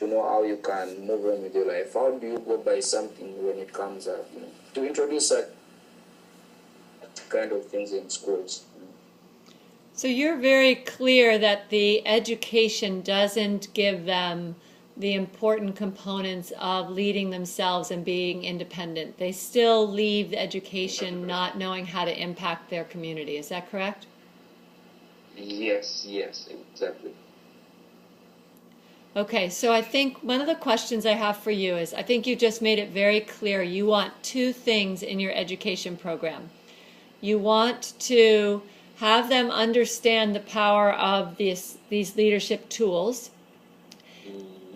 to know how you can move on with your life. How do you go by something when it comes up? To introduce that kind of things in schools. So you're very clear that the education doesn't give them the important components of leading themselves and being independent. They still leave the education not knowing how to impact their community. Is that correct? Yes, exactly. Okay, so I think one of the questions I have for you is, I think you just made it very clear you want two things in your education program. You want to have them understand the power of these leadership tools.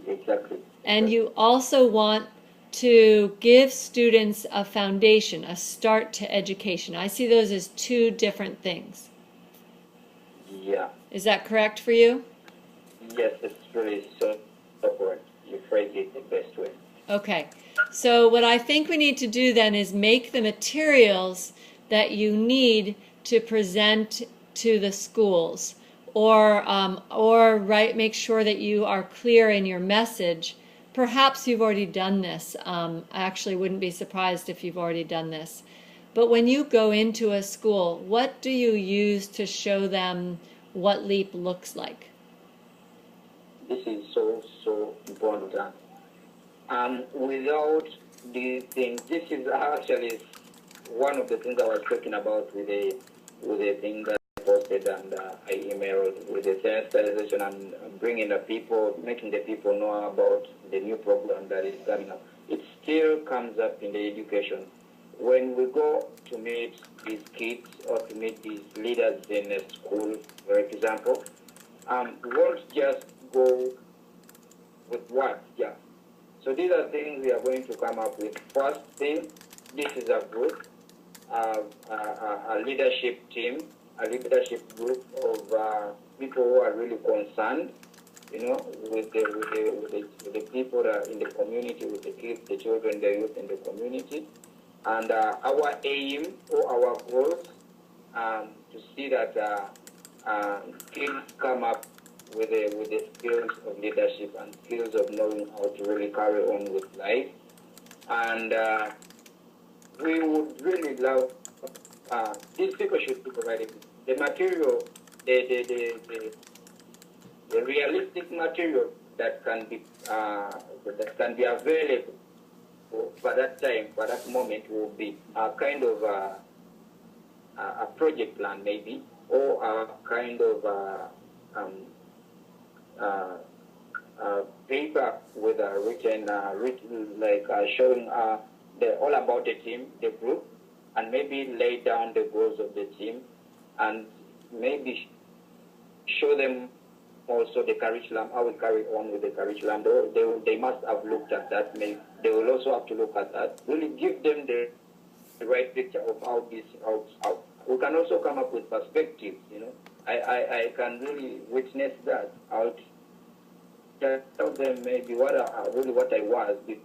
Exactly. And you also want to give students a foundation, a start to education. I see those as two different things. Yeah. Is that correct for you? Yes, it's really so correct. You phrased it the best way. Okay. So what I think we need to do then is make the materials that you need to present to the schools, or make sure that you are clear in your message. Perhaps you've already done this. I actually wouldn't be surprised if you've already done this. But when you go into a school, what do you use to show them what LEAP looks like? This is so important. Without these things, this is actually one of the things I was talking about with the thing that I posted and I emailed with the sensitization and bringing the people, making the people know about the new program that is coming up. It still comes up in the education. When we go to meet these kids or to meet these leaders in a school, for example, we won't just go with words, yeah. So these are things we are going to come up with. First thing, this is a group, a leadership team, a leadership group of people who are really concerned, with the people that are in the community, with the kids, the children, the youth in the community. And our aim or our goals to see that kids come up with the skills of leadership and skills of knowing how to really carry on with life. And we would really love these people should be provided the material, the realistic material that can be available for that time, for that moment, will be a kind of a project plan maybe, or a kind of paper with a written like showing all about the team, the group, and maybe lay down the goals of the team, and maybe show them also the curriculum, how we carry on with the curriculum. They must have looked at that. Maybe they will also have to look at that. Really give them the right picture of how this how. We can also come up with perspectives. I can really witness that. I'll tell them maybe what I was if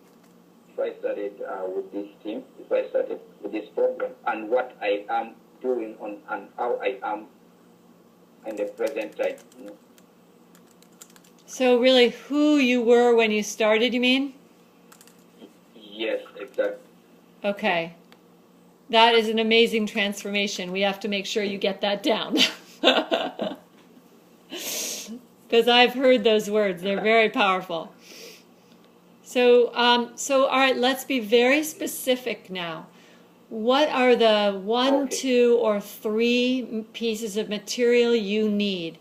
I started with this team, if I started with this program, and what I am doing and how I am in the present time. So really who you were when you started, you mean? Yes, exactly. Okay. That is an amazing transformation. We have to make sure you get that down. Because I've heard those words. They're very powerful. So all right, let's be very specific now. What are the 1, 2, or 3 pieces of material you need?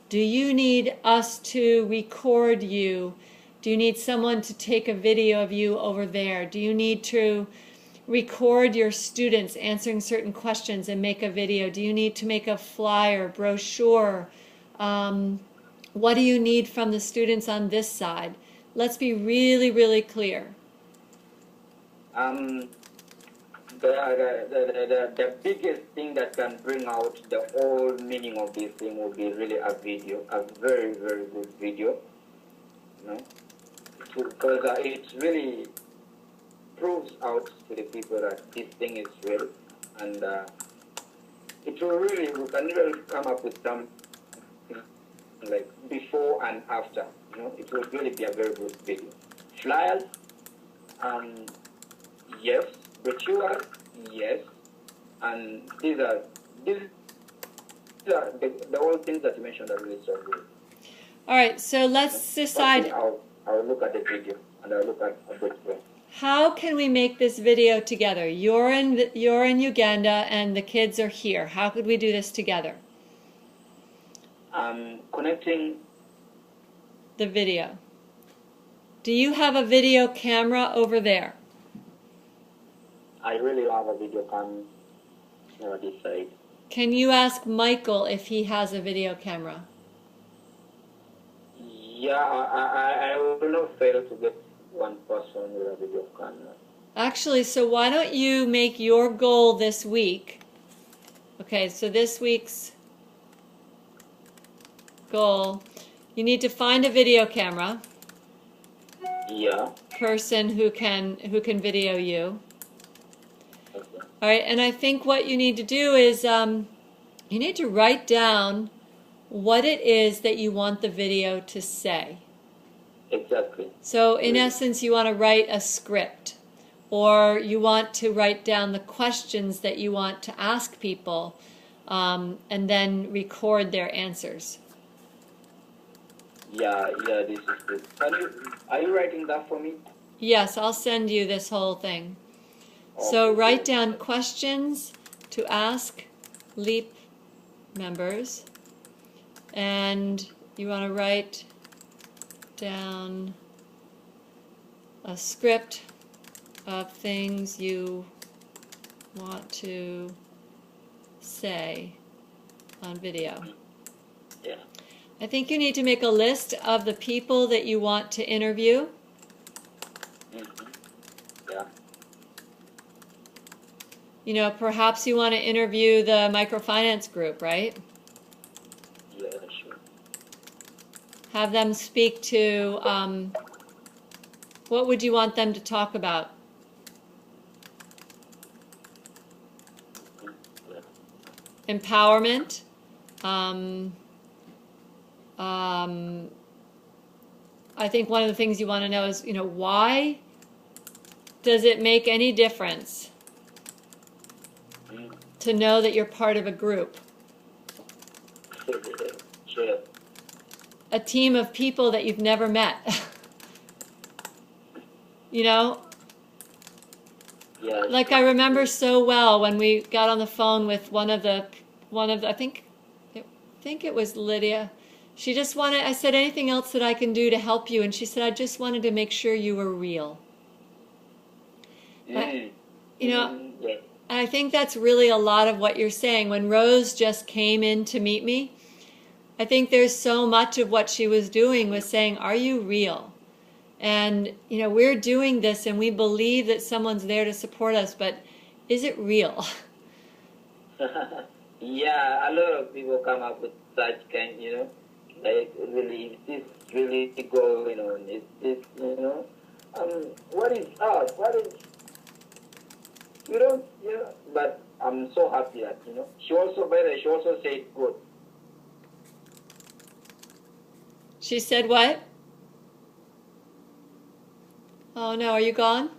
Do you need us to record you? Do you need someone to take a video of you over there? Do you need to record your students answering certain questions and make a video? Do you need to make a flyer, brochure? What do you need from the students on this side? Let's be really, really clear. The biggest thing that can bring out the whole meaning of this thing will be really a video, a very, very good video, because it really proves out to the people that this thing is real, and it will really, we can really come up with something like before and after. It will really be a very good video. Flyers, yes. Brochures, yes. And these are the all things that you mentioned are really so good. All right, so let's decide. I'll look at the video and I'll look at a brochure. How can we make this video together? You're in Uganda and the kids are here. How could we do this together? Connecting the video. Do you have a video camera over there? I really don't have a video camera this side. Can you ask Michael if he has a video camera? Yeah, I will not fail to get one person with a video camera. Actually, so why don't you make your goal this week? Okay, so this week's goal, you need to find a video camera. Yeah. Person who can video you. Okay. All right, and I think what you need to do is you need to write down what it is that you want the video to say. Exactly. So in essence, you want to write a script, or you want to write down the questions that you want to ask people, and then record their answers. Yeah, this is good. Are you writing that for me? Yes, I'll send you this whole thing. Okay. So write down questions to ask LEAP members, and you want to write down a script of things you want to say on video. Yeah. I think you need to make a list of the people that you want to interview. Yeah. Perhaps you want to interview the microfinance group, right? Yeah, sure. Have them speak to, what would you want them to talk about? Yeah. Empowerment. I think one of the things you want to know is, why does it make any difference to know that you're part of a group? Sure. A team of people that you've never met. Yeah. Like I remember so well when we got on the phone with one of the I think it was Lydia. She just wanted, I said, anything else that I can do to help you? And she said, I just wanted to make sure you were real. Yeah. I think that's really a lot of what you're saying. When Rose just came in to meet me, I think there's so much of what she was doing was saying, are you real? And, we're doing this and we believe that someone's there to support us, but is it real? Yeah, a lot of people come up with such kind, like really, is this really going on? Is this, what is us? What is, but I'm so happy that, she also said good. She said what? Oh no, are you gone?